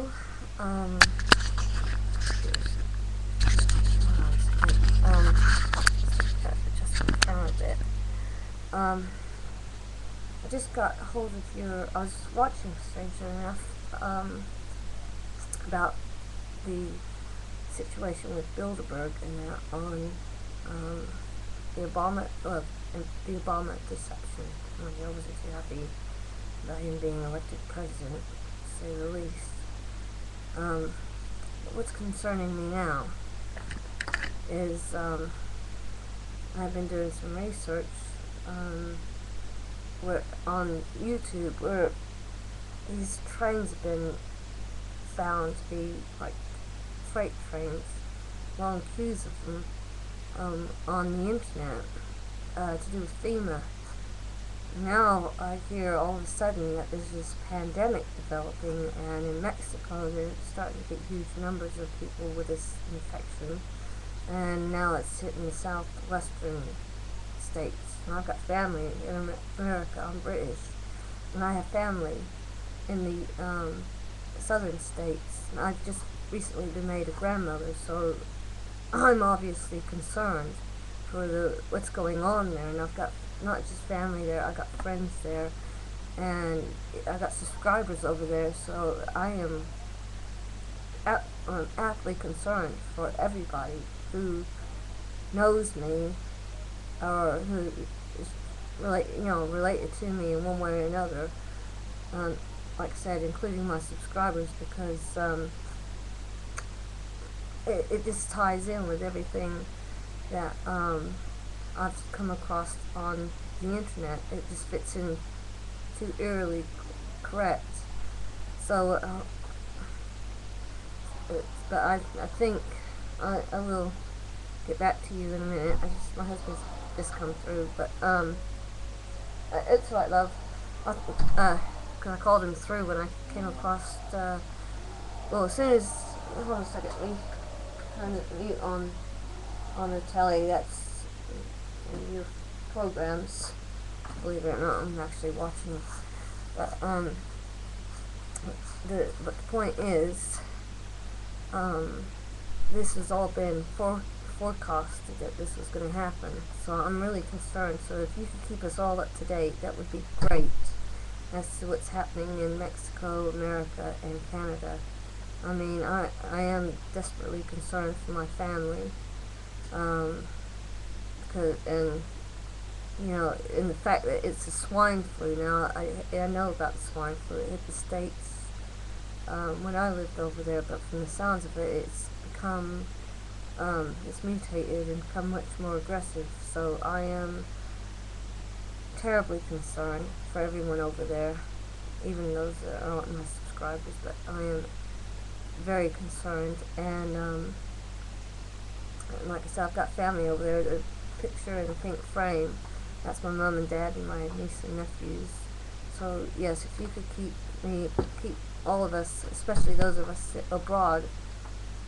Hello. Um, just turn a bit. Um, I just got hold of your. I was watching, strangely enough, about the situation with Bilderberg and that on um, the the Obama deception. I mean, I wasn't too happy about him being elected president, to say the least. But what's concerning me now is I've been doing some research where on YouTube where these trains have been found to be like freight trains, long queues of them on the internet to do with FEMA. Now I hear all of a sudden that there's this pandemic developing, and in Mexico they're starting to get huge numbers of people with this infection, and now it's hitting the southwestern states. And I've got family in America. I'm British, and I have family in the southern states. And I've just recently been made a grandmother, so I'm obviously concerned for what's going on there. And I've got not just family there, I got friends there, and I got subscribers over there. So I am aptly concerned for everybody who knows me or who is related to me in one way or another. Like I said, including my subscribers, because it just ties in with everything that I've come across on the internet. It just fits in too eerily correct. So, but I think I will get back to you in a minute. My husband's just come through, but it's alright, love. Cause I called him through when I came across. Well, as soon as hold on a second, let me turn the mute on the telly. That's in your programs. Believe it or not, I'm actually watching. But the point is, this has all been forecasted that this was going to happen. So I'm really concerned. So if you could keep us all up to date, that would be great as to what's happening in Mexico, America, and Canada. I mean, I am desperately concerned for my family. And in the fact that it's a swine flu now, I know about the swine flu. It hit the States when I lived over there, but from the sounds of it, it's become, it's mutated and become much more aggressive. So I am terribly concerned for everyone over there, even those that aren't my subscribers, but I am very concerned. And like I said, I've got family over there. The picture in the pink frame, that's my mom and dad and my niece and nephews. So yes, if you could keep all of us, especially those of us abroad,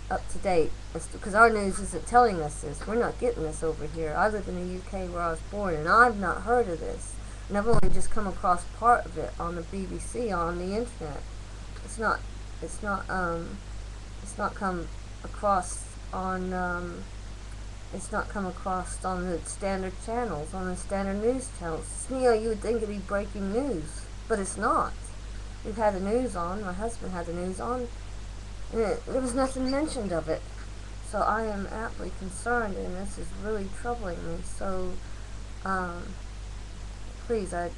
up to date, because our news isn't telling us this. We're not getting this over here. I live in the UK where I was born, and I've not heard of this. And I've only just come across part of it on the BBC on the internet. It's not come across on it's not come across on the standard channels, on the standard news channels. You would think it'd be breaking news, but it's not. We've had the news on, my husband had the news on, and there was nothing mentioned of it. So I am aptly concerned, and this is really troubling me. So please, I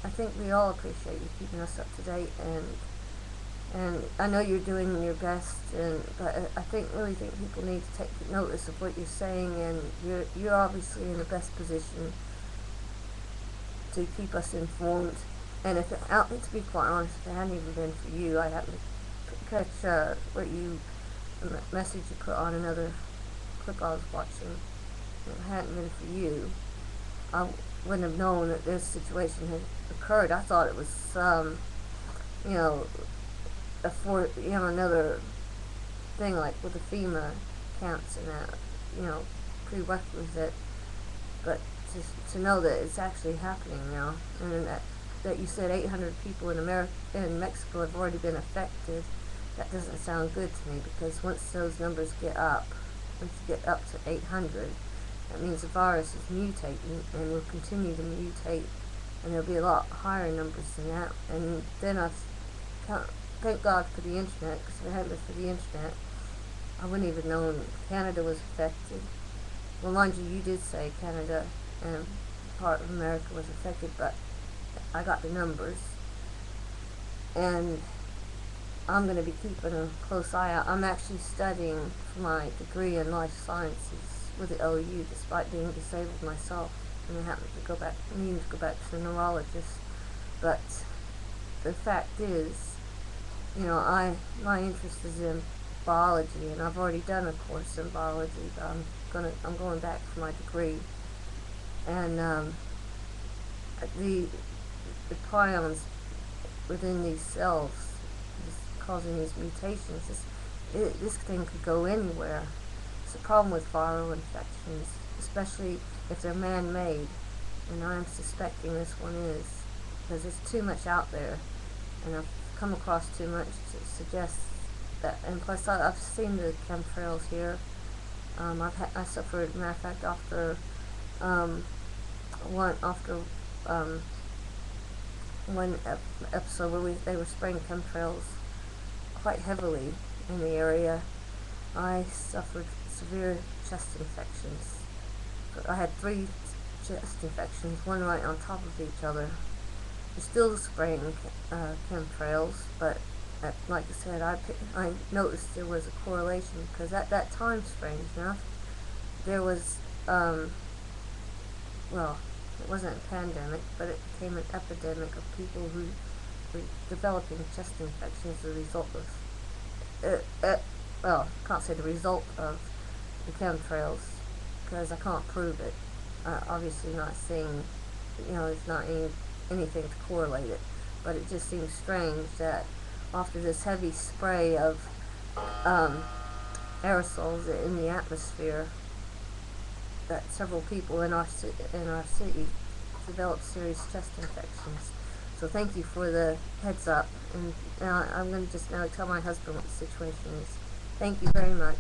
think we all appreciate you keeping us up to date, and I know you're doing your best, but I really think people need to take notice of what you're saying, and you're obviously in the best position to keep us informed. And to be quite honest, if it hadn't even been for you, I happened to catch message you put on another clip I was watching. If it hadn't been for you, I wouldn't have known that this situation had occurred. I thought it was another thing like with the FEMA camps and that, prerequisite. But to know that it's actually happening now, and that you said 800 people in Mexico have already been affected, that doesn't sound good to me, because once those numbers once you get up to 800, that means the virus is mutating and will continue to mutate, and there'll be a lot higher numbers than that. And then thank God for the internet, because if it hadn't been for the internet, I wouldn't even known Canada was affected. Well, mind you, you did say Canada and part of America was affected, but I got the numbers, and I'm going to be keeping a close eye out. I'm actually studying for my degree in life sciences with the OU, despite being disabled myself, and I happen to needing to go back to the neurologist. But the fact is, my interest is in biology, and I've already done a course in biology, but I'm going back for my degree. And the prions within these cells is causing these mutations. This thing could go anywhere. It's a problem with viral infections, especially if they're man-made, and I'm suspecting this one is, because there's too much out there, and I've come across too much to suggest that. And plus, I've seen the chemtrails here. I suffered, matter of fact, after one episode where they were spraying chemtrails quite heavily in the area. I suffered severe chest infections. I had 3 chest infections, one right on top of each other. They're still spraying chemtrails, but like I said, I noticed there was a correlation, because at that time, strange enough, there was, well, it wasn't a pandemic, but it became an epidemic of people who were developing chest infections as a result of, well, I can't say the result of the chemtrails, because I can't prove it. Obviously not seeing, there's not anything to correlate it, but it just seems strange that after this heavy spray of aerosols in the atmosphere, that several people in our city developed serious chest infections. So thank you for the heads up, and I'm going to just now tell my husband what the situation is. Thank you very much.